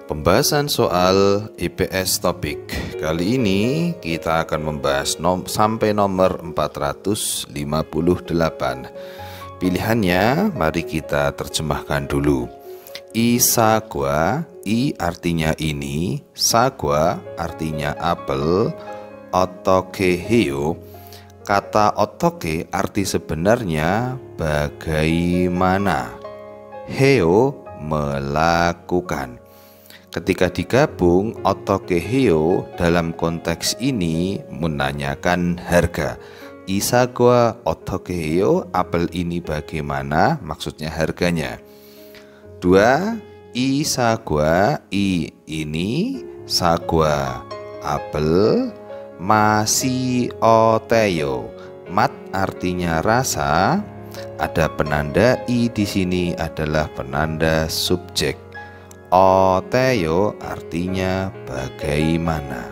Pembahasan soal IPS topik. Kali ini kita akan membahas sampai nomor 458. Pilihannya mari kita terjemahkan dulu. Isagwa, I artinya ini, sagwa artinya apel, otoke heyo. Kata otoke arti sebenarnya bagaimana, heyo melakukan. Ketika digabung, otokeheo dalam konteks ini menanyakan harga. Isagwa otokeheo, apel ini bagaimana, maksudnya harganya. 2. Isagwa, I ini, sagwa apel, masi oteyo. Mat artinya rasa, ada penanda I di sini adalah penanda subjek. Oteyo artinya bagaimana.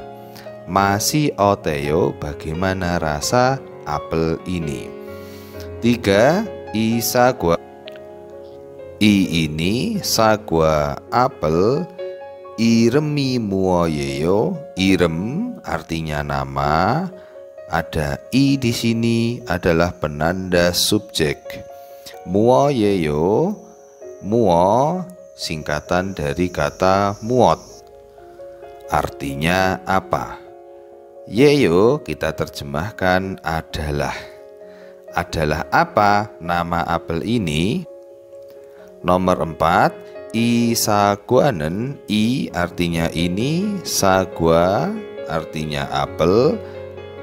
Masih oteyo, bagaimana rasa apel ini. 3. Isagwa, I ini, sagwa apel, iremi muoyeyo. Irem artinya nama, ada I di sini adalah penanda subjek. Muoyeyo, muo singkatan dari kata muot. Artinya apa? Yeyo kita terjemahkan adalah. Adalah apa nama apel ini? Nomor 4. Isagwanen, I artinya ini, sagwa artinya apel,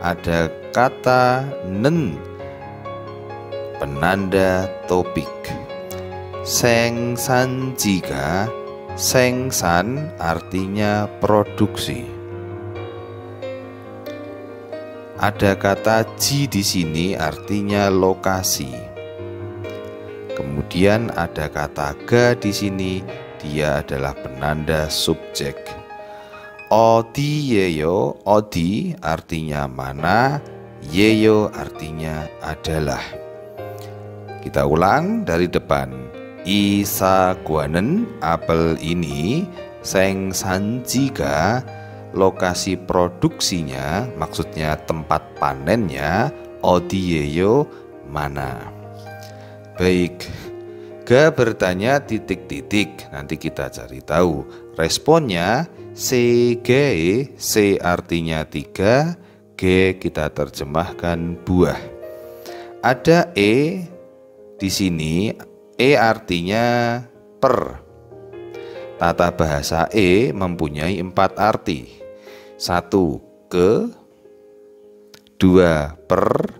ada kata nen penanda topik. Sengsan jika, sengsan artinya produksi. Ada kata ji di sini artinya lokasi. Kemudian ada kata ga di sini, dia adalah penanda subjek. Odi yeyo, odi artinya mana, yeyo artinya adalah. Kita ulang dari depan. Isagwanen, apel ini, sengsan jika, lokasi produksinya, maksudnya tempat panennya, odieyo, mana. Baik, ga bertanya titik-titik, nanti kita cari tahu. Responnya, sege, se artinya 3, ge kita terjemahkan buah. Ada di sini, artinya per. Tata bahasa mempunyai 4 arti. 1. Ke, 2. Per,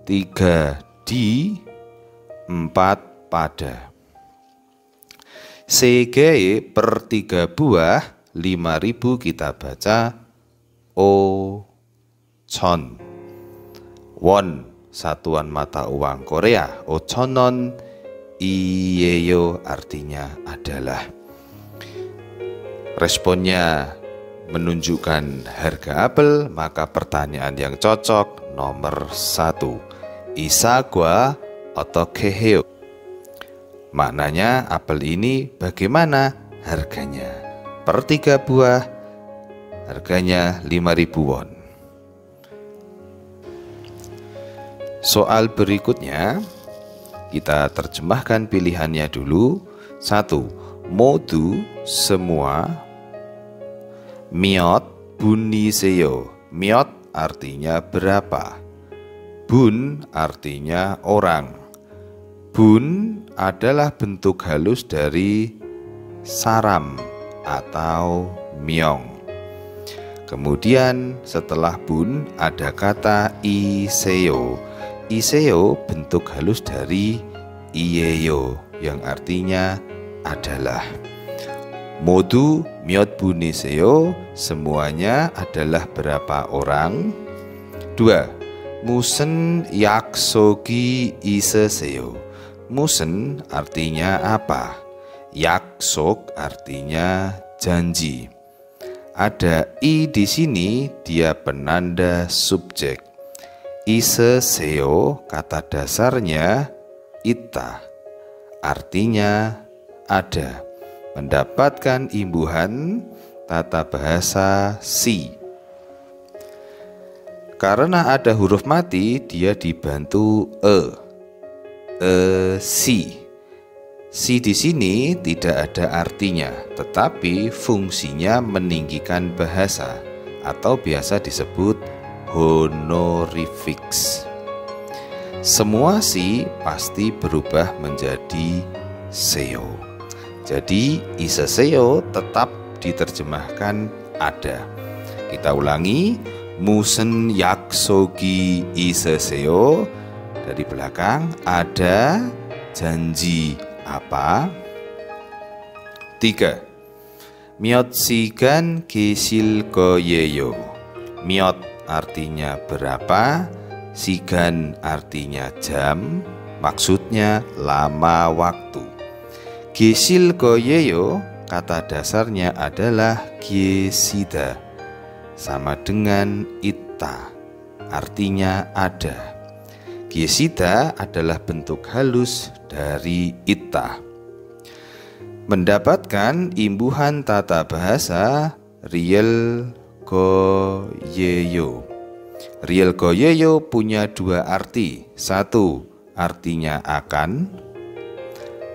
3. Di, 4. Pada. Sege per 3 buah, 5.000 kita baca ochon. Won, satuan mata uang Korea, ochonon. Iyeyo artinya adalah. Responnya menunjukkan harga apel, maka pertanyaan yang cocok nomor 1. Isagwa otokeheo. Maknanya apel ini bagaimana harganya. Per 3 buah harganya 5.000 won. Soal berikutnya kita terjemahkan pilihannya dulu. 1. Modu, semua. Miot buniseyo. Miot artinya berapa. Bun artinya orang. Bun adalah bentuk halus dari saram atau myong. Kemudian setelah bun ada kata iseyo. Iseyo bentuk halus dari iyeyo yang artinya adalah. Modu miot buniseyo, semuanya adalah berapa orang. 2. Musen yaksogi iseseyo. Musen artinya apa? Yaksok artinya janji. Ada i di sini, dia penanda subjek. Iseseo kata dasarnya ita, artinya ada. mendapatkan imbuhan tata bahasa si. Karena ada huruf mati, dia dibantu si. Si di sini tidak ada artinya, tetapi fungsinya meninggikan bahasa atau biasa disebut honorifics. Semua si pasti berubah menjadi seo. Jadi iseseo tetap diterjemahkan ada. Kita ulangi, musen yaksogi iseseo. Dari belakang ada janji apa? 3. Miot sigan kesil koyeyo. Miot artinya berapa, sigan artinya jam, maksudnya lama waktu. Kesil koyeyo kata dasarnya adalah gesida, sama dengan itta, artinya ada. Gesida adalah bentuk halus dari itta. Mendapatkan imbuhan tata bahasa riel goyeyo. Riel goyeyo punya dua arti. 1 artinya akan,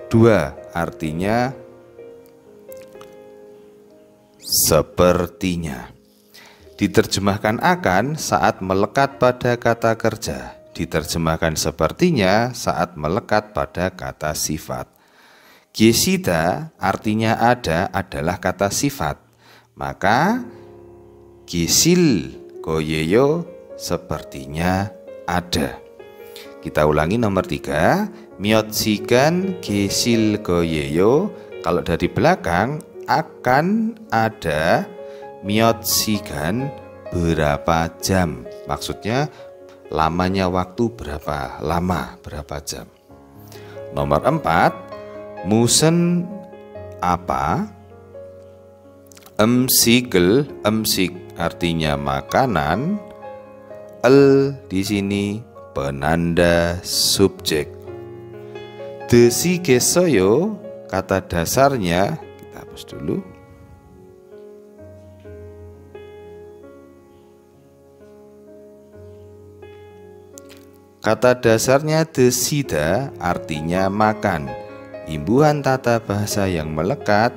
2 artinya sepertinya. Diterjemahkan akan saat melekat pada kata kerja. Diterjemahkan sepertinya saat melekat pada kata sifat. Gesida artinya ada adalah kata sifat. Maka gesil goyeyo sepertinya ada. Kita ulangi nomor 3. Miot sigan gesil goyeyo. Kalau dari belakang akan ada, miot sigan berapa jam. Maksudnya lamanya waktu berapa lama, berapa jam. Nomor 4, musen apa? Emsigel, emsig artinya makanan. Di sini penanda subjek. Desi gesoyo kata dasarnya, kita hapus dulu. Kata dasarnya desida artinya makan. Imbuhan tata bahasa yang melekat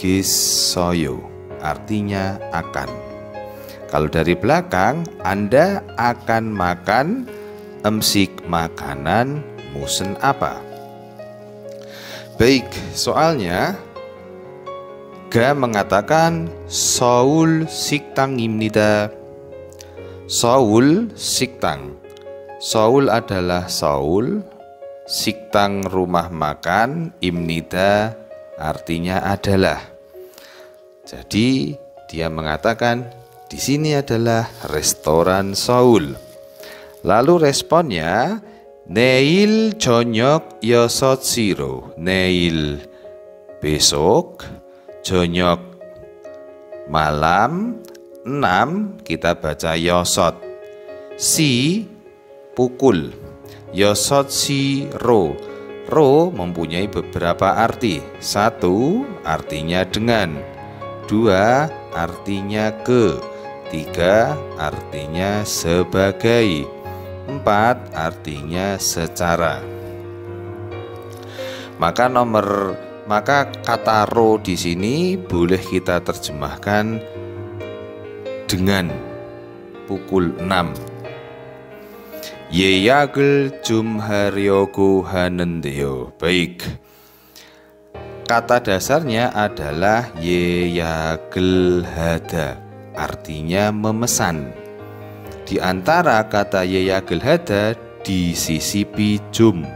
gesoyo artinya akan. Kalau dari belakang, Anda akan makan emsik makanan, musen apa? Baik, soalnya Ga mengatakan Saul siktang입니다. Saul siktang. Saul adalah Saul, siktang rumah makan, imnida artinya adalah. Jadi dia mengatakan di sini adalah restoran Saul. Lalu responnya neil 저녁 6시로. neil besok, 저녁 malam, 6 kita baca yosot. Si pukul, yosot si ro. Ro mempunyai beberapa arti. 1 artinya dengan, 2 artinya ke, 3 artinya sebagai, 4 artinya secara. Maka kata ro di sini boleh kita terjemahkan dengan pukul 6. 예약을 좀 하려고 하는데요. Baik. Kata dasarnya adalah 예약을 하다, artinya memesan. Di antara kata 예약을 하다 disisipi jum.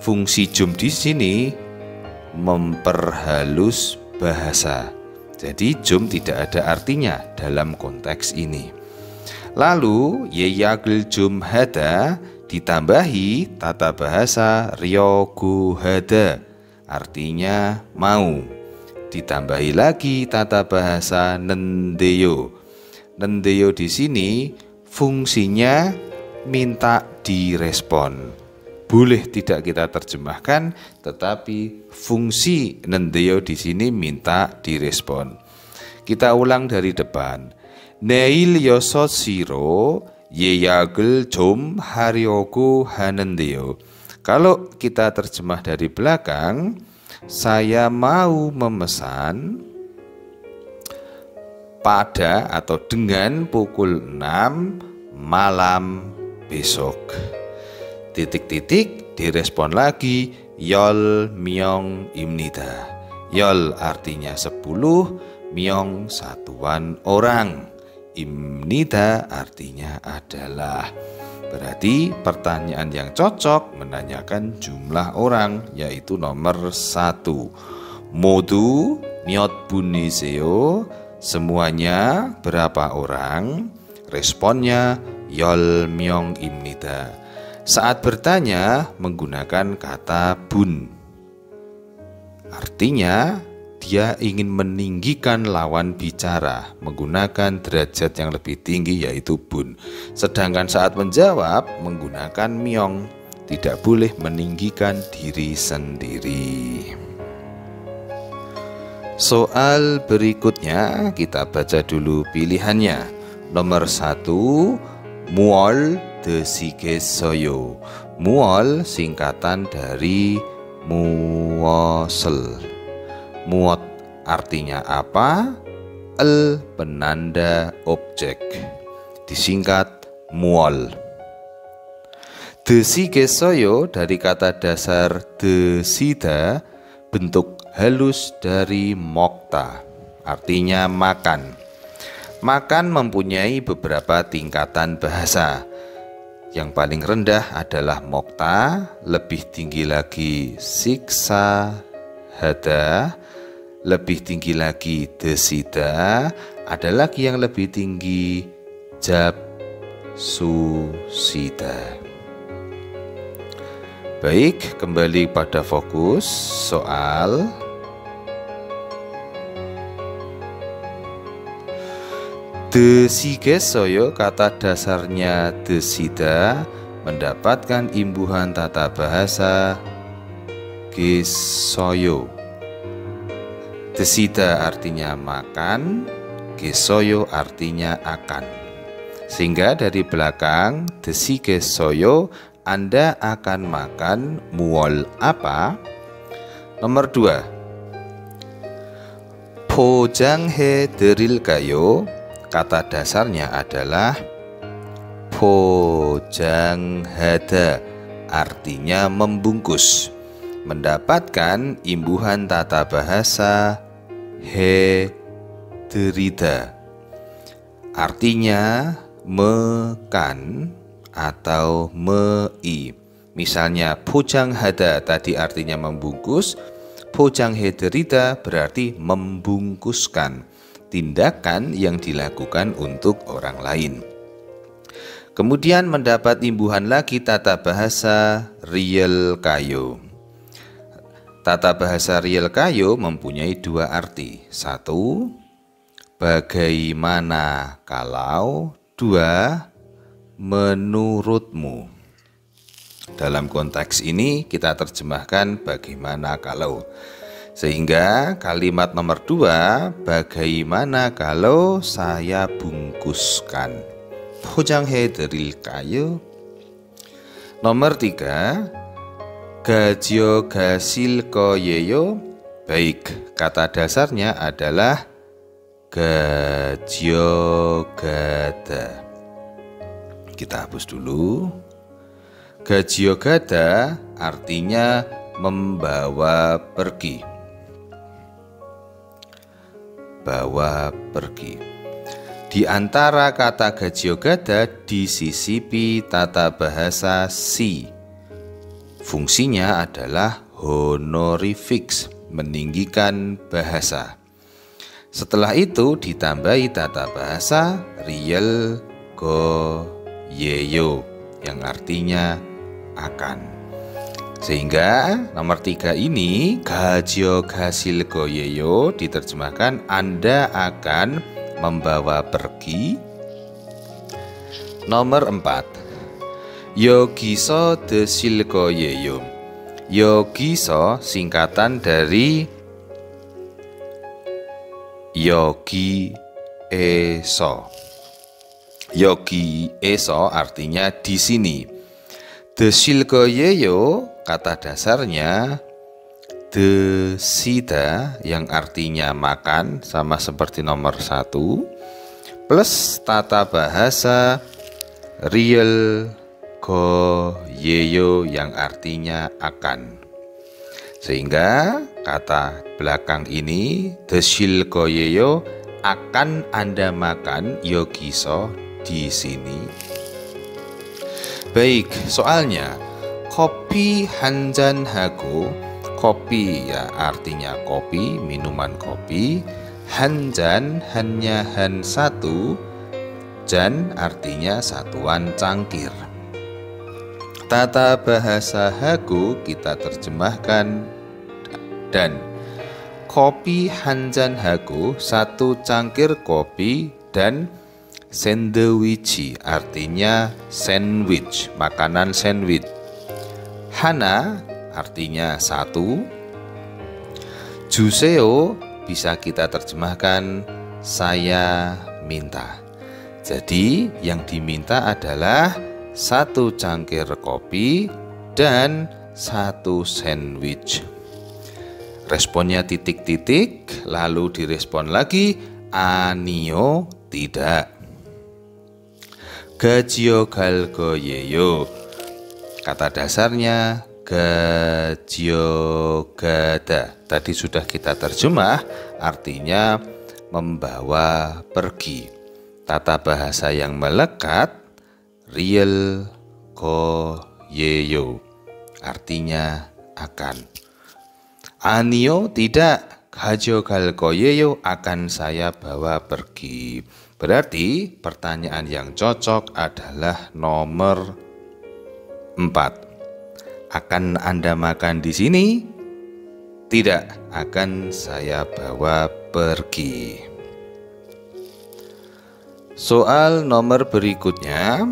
Fungsi jum di sini memperhalus bahasa. Jadi jum tidak ada artinya dalam konteks ini. Lalu 예약을 좀 하다 ditambahi tata bahasa 려고 하다, artinya mau. Ditambahi lagi tata bahasa nendeyo. Nendeyo di sini fungsinya minta direspon. boleh tidak kita terjemahkan, tetapi fungsi nendeyo di sini minta direspon. Kita ulang dari depan. Neil yosot siro 예약을 좀 하려고 하는데요. Kalau kita terjemah dari belakang, saya mau memesan pada atau dengan pukul 6 malam besok. Titik-titik direspon lagi 열 명입니다. 열 artinya 10, myong satuan orang, imnida artinya adalah. Berarti pertanyaan yang cocok menanyakan jumlah orang, yaitu nomor 1. 모두 몇 분이세요? Semuanya berapa orang? Responnya 열 명입니다. Saat bertanya menggunakan kata bun. Artinya dia ingin meninggikan lawan bicara menggunakan derajat yang lebih tinggi, yaitu bun. Sedangkan saat menjawab menggunakan myong, tidak boleh meninggikan diri sendiri. Soal berikutnya kita baca dulu pilihannya. Nomor 1, muol 드시겠어요. Muol singkatan dari muosel. Muot artinya apa? El penanda objek, disingkat muol. 드시겠어요 dari kata dasar 드시다, bentuk halus dari mokta, artinya makan. Makan mempunyai beberapa tingkatan bahasa. Yang paling rendah adalah mokta, lebih tinggi lagi siksa hada, lebih tinggi lagi desida, ada lagi yang lebih tinggi jab susida. Baik, kembali pada fokus soal. 드시겠어요, kata dasarnya desida, mendapatkan imbuhan tata bahasa gesoyo. Desida artinya makan, gesoyo artinya akan. Sehingga dari belakang 드시겠어요, Anda akan makan muol apa? Nomor 2, 포장해 드릴까요? Kata dasarnya adalah 포장하다, artinya membungkus. Mendapatkan imbuhan tata bahasa he drida, artinya mekan atau mei. Misalnya 포장하다 tadi artinya membungkus, 포장해 드리다 berarti membungkuskan, tindakan yang dilakukan untuk orang lain. Kemudian mendapat imbuhan lagi tata bahasa real kayo. Tata bahasa real kayo mempunyai 2 arti. 1, bagaimana kalau. 2, menurutmu. Dalam konteks ini kita terjemahkan bagaimana kalau. Sehingga kalimat nomor 2, bagaimana kalau saya bungkuskan. 포장해 드릴까요? Nomor 3, 가져가실 거예요? Baik, kata dasarnya adalah 가져가다. Kita hapus dulu. 가져가다 artinya membawa pergi. Bawa pergi. Di antara kata 가져가다 disisipi tata bahasa si. Fungsinya adalah honorifics, meninggikan bahasa. Setelah itu ditambahi tata bahasa real 거예요 yang artinya akan. Sehingga nomor 3 ini 가져가실 거예요 diterjemahkan Anda akan membawa pergi. Nomor 4, Yogiso desil koyeyo. Yogiso singkatan dari Yogi Eso. Yogi Eso artinya di sini. Desil koyeyo kata dasarnya desida yang artinya makan, sama seperti nomor 1, plus tata bahasa real goyeyo yang artinya akan. Sehingga kata belakang ini desil goyeyo akan Anda makan yogiso di sini. Baik, soalnya kopi 한잔 하고, kopi ya artinya kopi, minuman kopi. 한잔 hannya han satu, jan artinya satuan cangkir. Tata bahasa hago kita terjemahkan dan kopi 한잔 hago satu cangkir kopi, dan sandwich artinya sandwich, makanan sandwich. Hana artinya satu. Juseo bisa kita terjemahkan saya minta. Jadi yang diminta adalah satu cangkir kopi dan satu sandwich. Responnya titik-titik, lalu direspon lagi anio tidak. Gajio galgoyeyo kata dasarnya gajiogada. Tadi sudah kita terjemah, artinya membawa pergi. Tata bahasa yang melekat real goyeyo artinya akan. Anio tidak, gajogal goyeyo akan saya bawa pergi. Berarti pertanyaan yang cocok adalah nomor 4. Akan Anda makan di sini? Tidak, akan saya bawa pergi. Soal nomor berikutnya,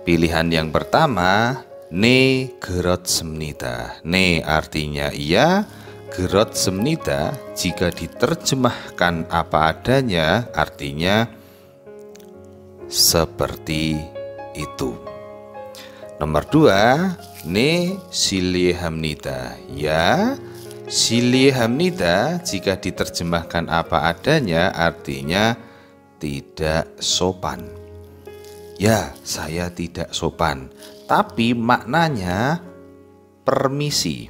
pilihan yang pertama, ne 그렇습니다. Ne artinya iya, 그렇습니다 jika diterjemahkan apa adanya artinya seperti itu. Nomor 2, ne 실례합니다. Ya, 실례합니다 jika diterjemahkan apa adanya artinya tidak sopan. Ya, saya tidak sopan, tapi maknanya permisi.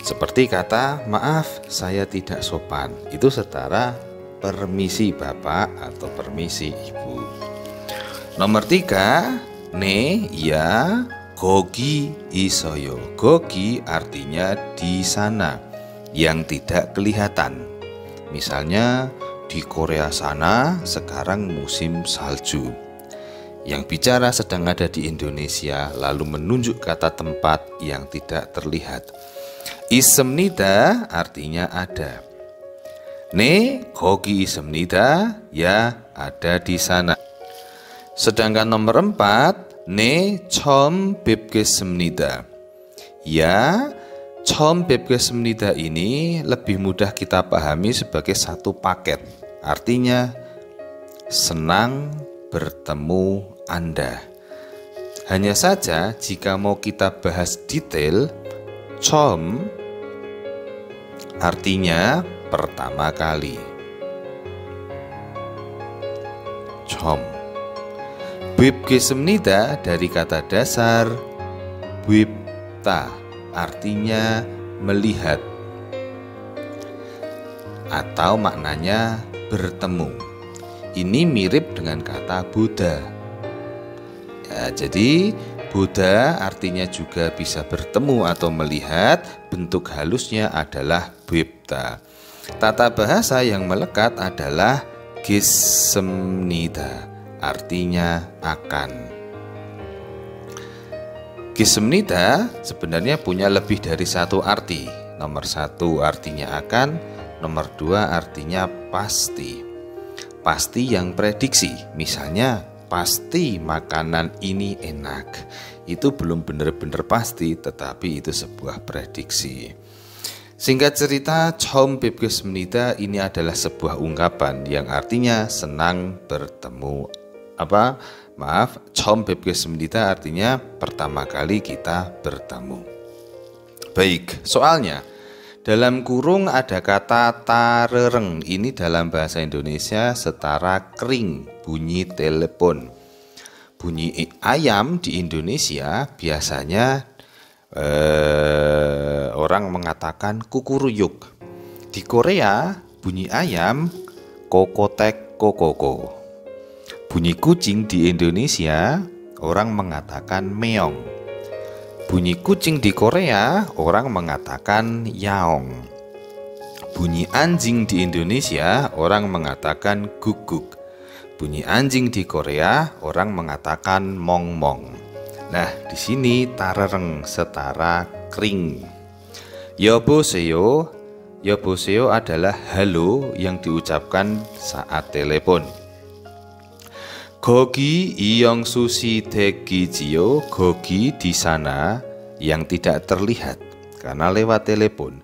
Seperti kata maaf saya tidak sopan, itu setara permisi Bapak atau permisi Ibu. Nomor 3, ne ya gogi isoyo. Gogi artinya di sana, yang tidak kelihatan. Misalnya di Korea sana sekarang musim salju. Yang bicara sedang ada di Indonesia, lalu menunjuk kata tempat yang tidak terlihat. Ismnida artinya ada. Ne gogi ismnida, ya ada di sana. Sedangkan nomor 4, ne 처음 뵙겠습니다. Ya, 처음 뵙겠습니다 ini lebih mudah kita pahami sebagai satu paket. Artinya senang bertemu Anda. Hanya saja jika mau kita bahas detail, 처음 artinya pertama kali. 처음. 뵙겠습니다 dari kata dasar 뵙다 artinya melihat atau maknanya bertemu. Ini mirip dengan kata Buddha. Ya, jadi Buddha artinya juga bisa bertemu atau melihat, bentuk halusnya adalah 뵙다. Tata bahasa yang melekat adalah 겠습니다, artinya akan. 겠습니다 sebenarnya punya lebih dari satu arti. Nomor 1 artinya akan, nomor 2 artinya pasti. Pasti yang prediksi, misalnya pasti makanan ini enak. Itu belum benar-benar pasti, tetapi itu sebuah prediksi. Singkat cerita, 처음 뵙겠습니다 ini adalah sebuah ungkapan yang artinya senang bertemu. 처음 뵙겠습니다 artinya pertama kali kita bertemu. Baik, soalnya dalam kurung ada kata tarereng. Ini dalam bahasa Indonesia setara kering, bunyi telepon. Bunyi ayam di Indonesia biasanya orang mengatakan kukuruyuk. Di Korea bunyi ayam kokotek kokoko. Bunyi kucing di Indonesia orang mengatakan meong. Bunyi kucing di Korea orang mengatakan yaong. Bunyi anjing di Indonesia orang mengatakan guguk. Bunyi anjing di Korea orang mengatakan mongmong. Nah, di sini tarereng setara kering. 여보세요. 여보세요 adalah halo yang diucapkan saat telepon. 거기 이영수 씨 댁이지요. 거기 di sana yang tidak terlihat karena lewat telepon.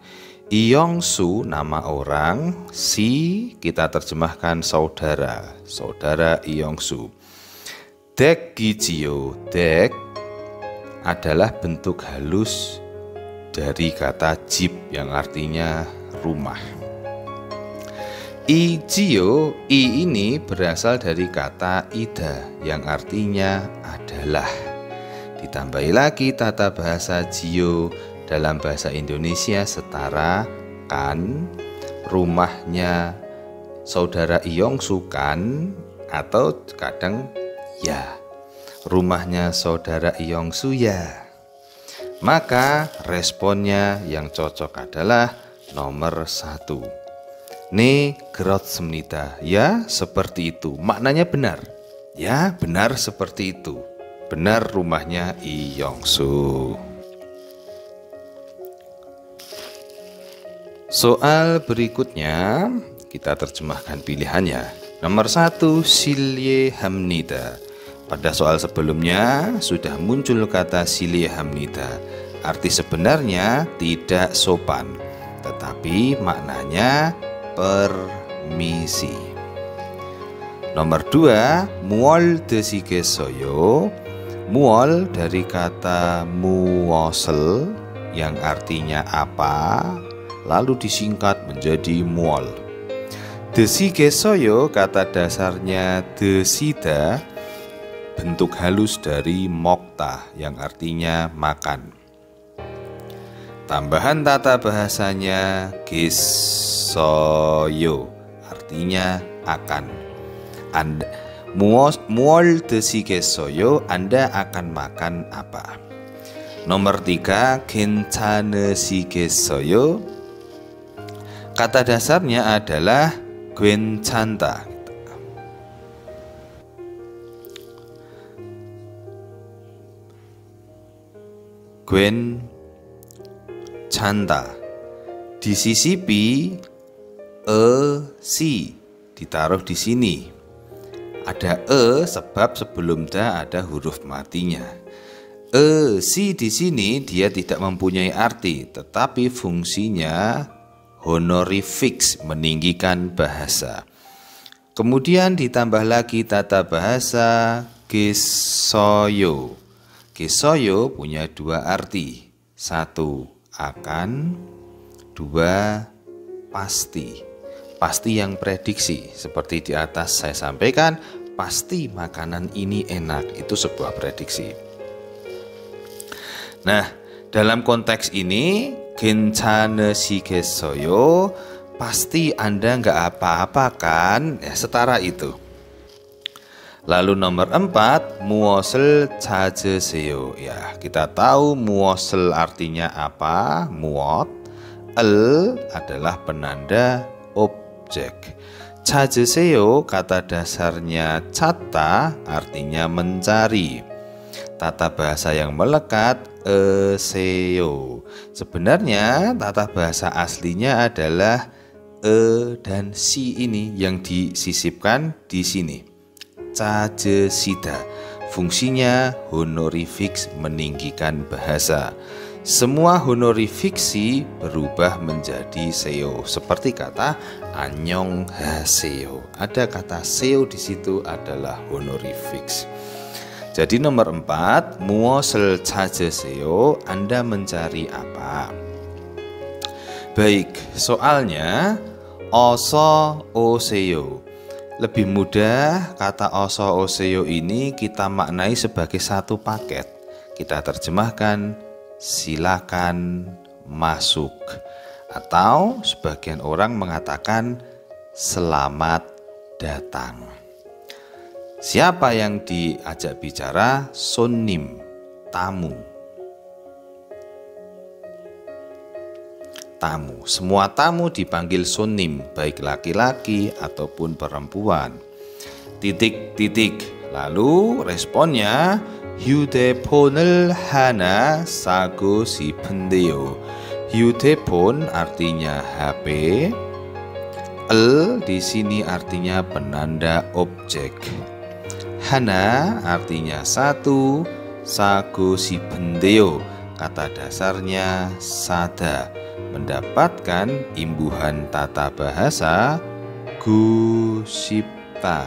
이영수 nama orang, si kita terjemahkan saudara, saudara 이영수. 댁이지요. 댁 adalah bentuk halus dari kata 집 yang artinya rumah. Ijiyo, i ini berasal dari kata ida yang artinya adalah. Ditambahi lagi tata bahasa jiyo dalam bahasa Indonesia setara kan, rumahnya saudara Iyongsu kan, atau kadang ya, rumahnya saudara Iyongsu ya. Maka responnya yang cocok adalah nomor 1. 네, 그렇습니다. Ya, seperti itu. Maknanya benar. Ya, benar seperti itu. Benar rumahnya Iyongsu. Soal berikutnya kita terjemahkan pilihannya. Nomor 1, 실례합니다. Pada soal sebelumnya sudah muncul kata 실례합니다. Arti sebenarnya tidak sopan, tetapi maknanya permisi. Nomor 2, 무얼 드시겠어요? 무얼 dari kata 무엇을 yang artinya apa, lalu disingkat menjadi muol. 드시겠어요 kata dasarnya 드시다, bentuk halus dari mokta yang artinya makan. Tambahan tata bahasanya gesoyo artinya akan. 무얼 드시겠어요? Anda akan makan apa? Nomor 3, 괜찮으시겠어요? Kata dasarnya adalah 괜찮다. 괜찮다. Disisipi si ditaruh di sini. Ada sebab sebelum da ada huruf matinya. Si di sini dia tidak mempunyai arti, tetapi fungsinya honorifics, meninggikan bahasa. Kemudian ditambah lagi tata bahasa gesoyo. Gesoyo punya dua arti. 1, akan. 2, pasti. Pasti yang prediksi. Seperti di atas saya sampaikan, pasti makanan ini enak. Itu sebuah prediksi. Nah, dalam konteks ini 괜찮으시겠어요? Pasti Anda nggak apa-apa kan? Ya, setara itu. Lalu nomor 4, 무엇을 찾으세요? Ya, kita tahu 무엇을 artinya apa? 무엇. adalah penanda objek. 찾으세요 kata dasarnya 찾다 artinya mencari. Tata bahasa yang melekat seyo. Sebenarnya tata bahasa aslinya adalah dan si ini yang disisipkan di sini. cajesida. Fungsinya honorifiks meninggikan bahasa. Semua honorifiksi berubah menjadi seo. Seperti kata annyeonghaseyo. Ada kata seo di situ adalah honorifiks. Jadi nomor 4, 무엇을 찾으세요? Anda mencari apa? Baik, soalnya 어서 오세요. Lebih mudah, kata 어서 오세요 ini kita maknai sebagai satu paket. Kita terjemahkan silakan masuk. Atau sebagian orang mengatakan selamat datang. Siapa yang diajak bicara? 손님, tamu. Tamu. Semua tamu dipanggil 손님, baik laki-laki ataupun perempuan. Titik-titik. Lalu responnya 휴대폰을 하나 사고 싶은데요. 휴대폰 artinya HP. Di sini artinya penanda objek. 하나 artinya satu. 사고 싶은데요. Kata dasarnya sada. Mendapatkan imbuhan tata bahasa gushipta.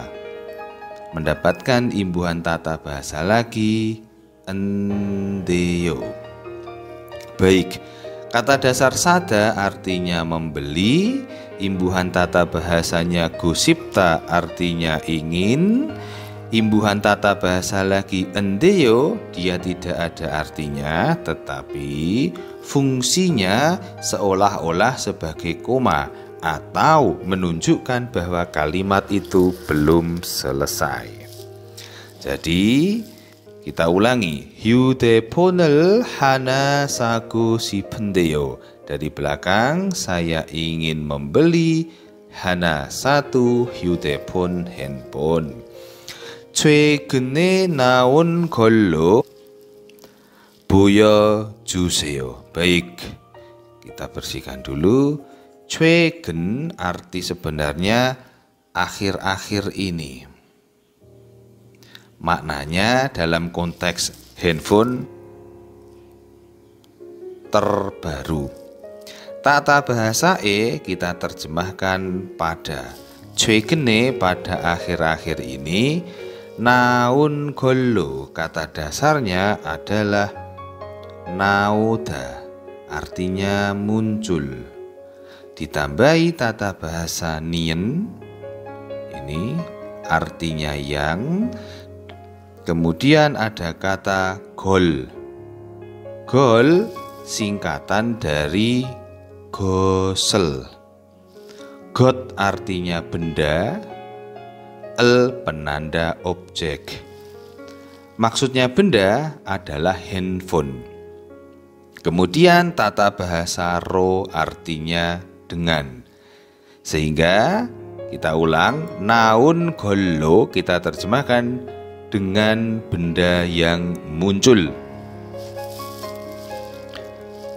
Mendapatkan imbuhan tata bahasa lagi endeyo. Baik, kata dasar sada artinya membeli, imbuhan tata bahasanya gushipta artinya ingin, imbuhan tata bahasa lagi endeyo, dia tidak ada artinya, tetapi fungsinya seolah-olah sebagai koma atau menunjukkan bahwa kalimat itu belum selesai. Jadi kita ulangi, 휴대폰을 하나 사고 싶은데요. Dari belakang, saya ingin membeli 하나 satu 휴대폰 handphone. 최근에 나온 걸로 보여주세요. Baik, kita bersihkan dulu. 최근 arti sebenarnya akhir-akhir ini. Maknanya dalam konteks handphone terbaru. Tata bahasa kita terjemahkan pada 최근에 pada akhir-akhir ini. 나온 걸로 kata dasarnya adalah 나오다, artinya muncul. Ditambahi tata bahasa nien, ini artinya yang. Kemudian ada kata gol. Gol singkatan dari gosel. God artinya benda, penanda objek. Maksudnya benda adalah handphone. Kemudian tata bahasa ro artinya dengan. Sehingga kita ulang, naun gollo kita terjemahkan dengan benda yang muncul.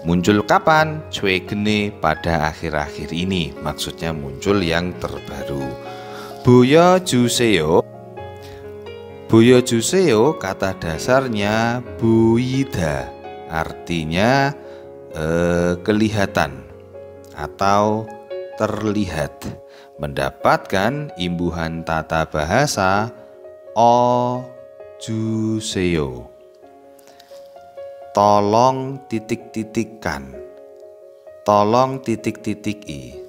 Muncul kapan? 최근에 pada akhir-akhir ini. Maksudnya muncul yang terbaru. 보여주세요. 보여주세요 kata dasarnya 보이다. Artinya kelihatan atau terlihat. Mendapatkan imbuhan tata bahasa 주세요. Tolong titik-titikkan. Tolong titik-titik i.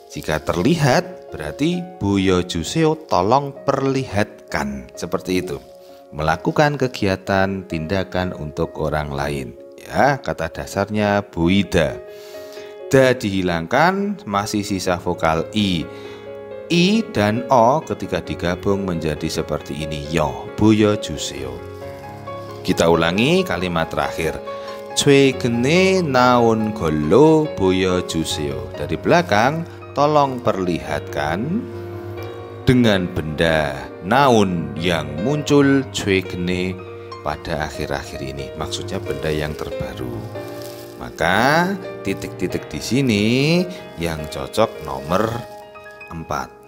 Jika terlihat berarti 보여주세요, tolong perlihatkan. Seperti itu. Melakukan kegiatan tindakan untuk orang lain. Ya, kata dasarnya 보이다. Da dihilangkan, masih sisa vokal i. I dan o ketika digabung menjadi seperti ini. Yo, 보여주세요. Kita ulangi kalimat terakhir. 최근에 나온 걸로 보여주세요. Dari belakang, tolong perlihatkan dengan benda naun yang muncul 최근에 pada akhir-akhir ini. Maksudnya benda yang terbaru. Maka titik-titik di sini yang cocok nomor 4.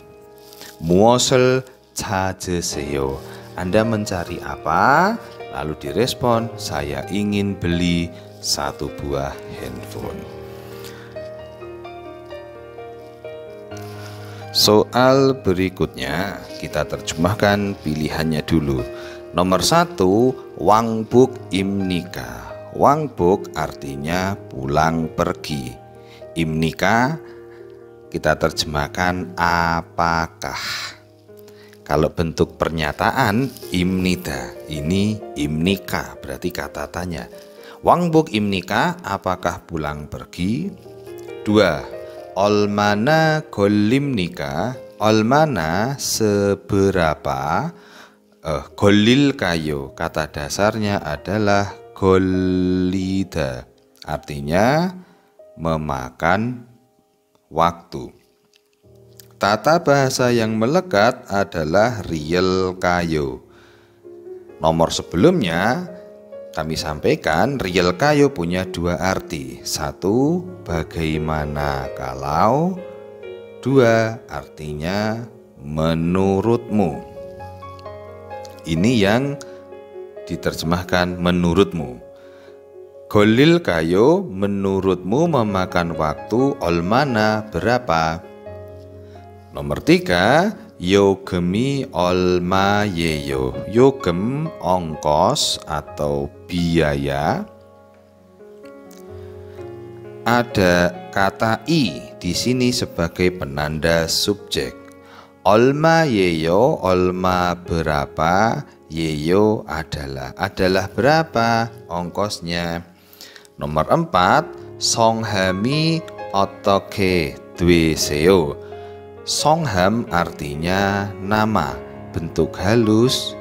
무엇을 찾으세요. Anda mencari apa? Lalu direspon, saya ingin beli satu buah handphone. Soal berikutnya kita terjemahkan pilihannya dulu. Nomor 1, 왕복 입니까? 왕복 artinya pulang pergi. 입니까 kita terjemahkan apakah. Kalau bentuk pernyataan 입니다, ini 입니까 berarti kata tanya. 왕복 입니까? Apakah pulang pergi? 2. 얼마나 걸립니까? 얼마나 seberapa? 걸릴까요? Kata dasarnya adalah 걸리다, artinya memakan waktu. Tata bahasa yang melekat adalah real kayo. Nomor sebelumnya kami sampaikan real kayo punya dua arti. 1, bagaimana kalau. 2, artinya menurutmu. Ini yang diterjemahkan menurutmu. Golil kayo menurutmu memakan waktu 얼마나 berapa. Nomor 3, 요금이 얼마예요. 요금 ongkos atau biaya. Ada kata i di sini sebagai penanda subjek. 얼마예요, 얼마 berapa, 예요 adalah berapa ongkosnya. Nomor 4, 성함이 어떻게 되세요. 성함 artinya nama, bentuk halus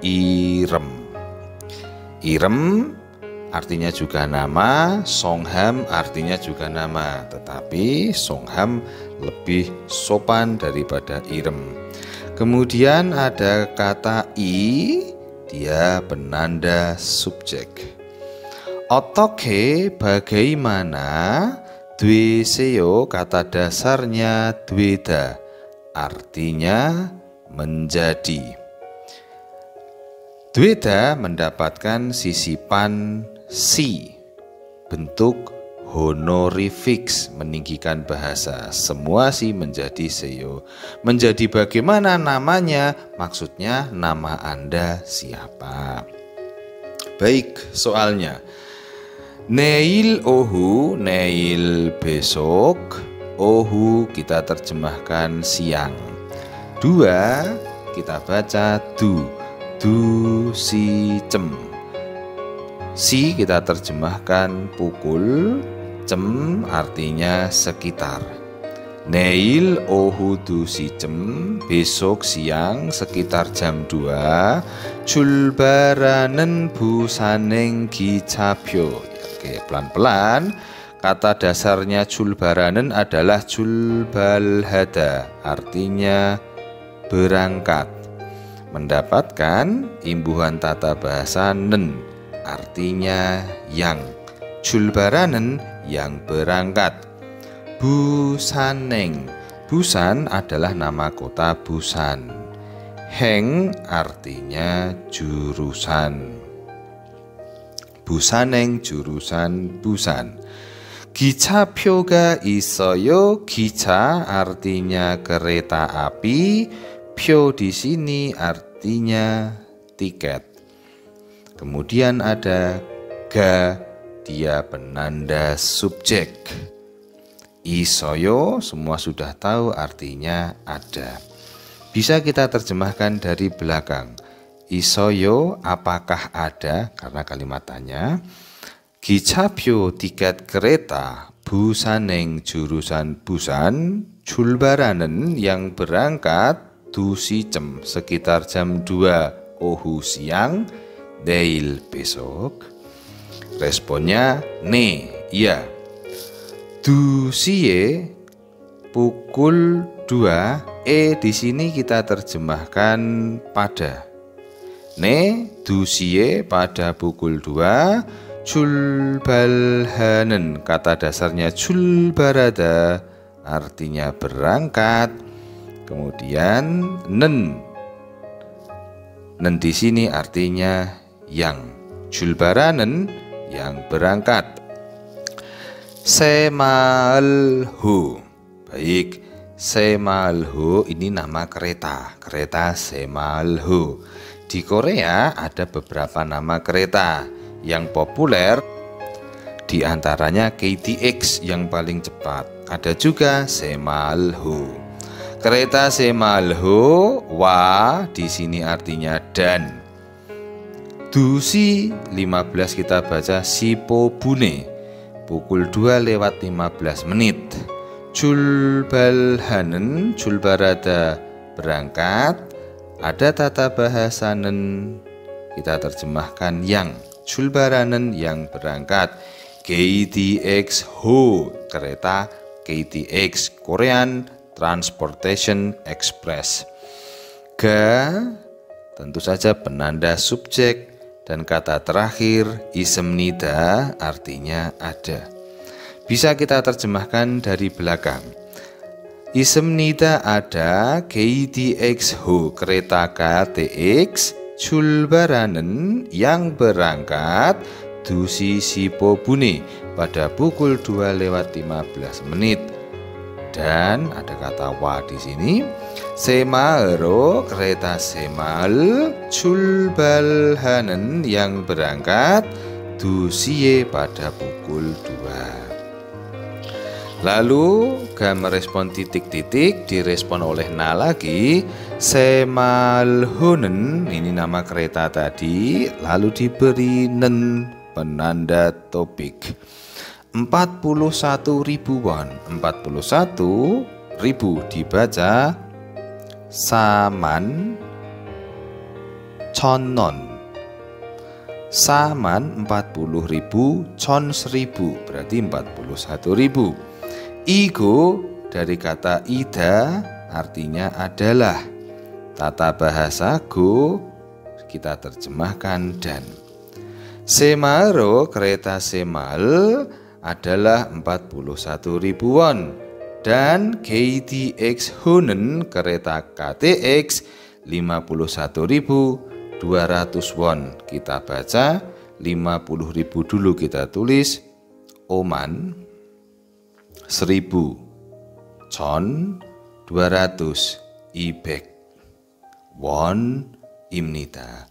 irem. Irem artinya juga nama, 성함 artinya juga nama, tetapi 성함 lebih sopan daripada irem. Kemudian ada kata i, dia penanda subjek. 어떻게 bagaimana, 되세요 kata dasarnya 되다, artinya menjadi. 되다 mendapatkan sisipan si, bentuk honorifiks, meninggikan bahasa. Semua si menjadi seyo. Menjadi bagaimana namanya? Maksudnya nama Anda siapa? Baik, soalnya. Neil ohu, neil besok. Ohu kita terjemahkan siang. 2 kita baca du si cem. Si kita terjemahkan pukul, cem artinya sekitar. Neil ohu du si cem, besok siang sekitar jam 2. 출발하는 부산행 기차표. Oke, pelan-pelan. Kata dasarnya 출발하는 adalah 출발하다, artinya berangkat. Mendapatkan imbuhan tata bahasa nen, artinya yang. 출발하는 yang berangkat. 부산행, Busan adalah nama kota Busan. Heng artinya jurusan. 부산행 jurusan Busan. 기차표가 있어요. 기차 artinya kereta api. 표 di sini artinya tiket. Kemudian ada ga, dia penanda subjek. Isoyo semua sudah tahu artinya ada. Bisa kita terjemahkan dari belakang. Isoyo apakah ada, karena kalimat tanya. 기차표 tiket kereta. 부산행 jurusan Busan. 출발하는 yang berangkat. 2시쯤 sekitar jam 2 ohu siang. 내일 besok. Responnya ne, iya. 2시에 pukul 2. Di sini kita terjemahkan pada. Ne 2시에 pada pukul 2. 출발하는 kata dasarnya 출발하다, artinya berangkat. Kemudian nen. Nen di sini artinya yang. Julbaranen yang berangkat. Semalhu. Baik, Semalhu ini nama kereta. Kereta Semalhu. Di Korea ada beberapa nama kereta yang populer. Di antaranya KTX yang paling cepat. Ada juga Semalhu. Kereta Semalhu, wa di sini artinya dan. Dusi 15 kita baca Sipobune. Pukul 2:15 menit. Julbalhanen, julbarada berangkat. Ada tata bahasanen, kita terjemahkan yang. Julbaranen yang berangkat. KTX Ho, kereta KTX, Korean Transportation Express. Ga, tentu saja penanda subjek, dan kata terakhir isemnida artinya ada. Bisa kita terjemahkan dari belakang. Isemnida ada KTX Ho, kereta KTX, julbaranen yang berangkat, dusi Sipobune pada pukul 2:15 menit. Dan ada kata wa di sini. Semaero, kereta Semal, julbalhanen yang berangkat, dusie pada pukul 2. Lalu ga merespon titik-titik, direspon oleh na lagi. Semalhunen, ini nama kereta tadi, lalu diberi nen, penanda topik. 41.000 won. 41.000 dibaca saman chonon. Saman 40.000, chon 1.000, berarti 41.000. Igo dari kata ida artinya adalah. Tata bahasa go kita terjemahkan dan. Semaro, kereta Semal adalah 41.000 won. Dan KTX Hunen, kereta KTX 51.200 won. Kita baca 50.000 dulu, kita tulis oman 1.000, chon 200, ibek won imnida.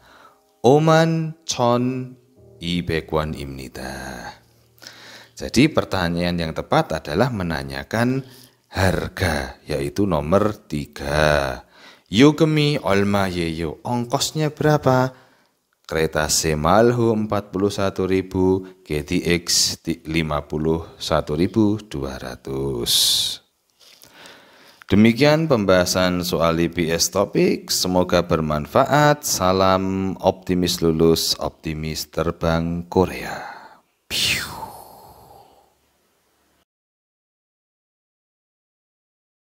Oman chon 200 won imnida. Jadi pertanyaan yang tepat adalah menanyakan harga, yaitu nomor 3. 요금이 얼마예요? ongkosnya berapa? Kereta Semalhu 41.000, KTX 51.200. Demikian pembahasan soal IPS topik. Semoga bermanfaat. Salam optimis lulus, optimis terbang Korea.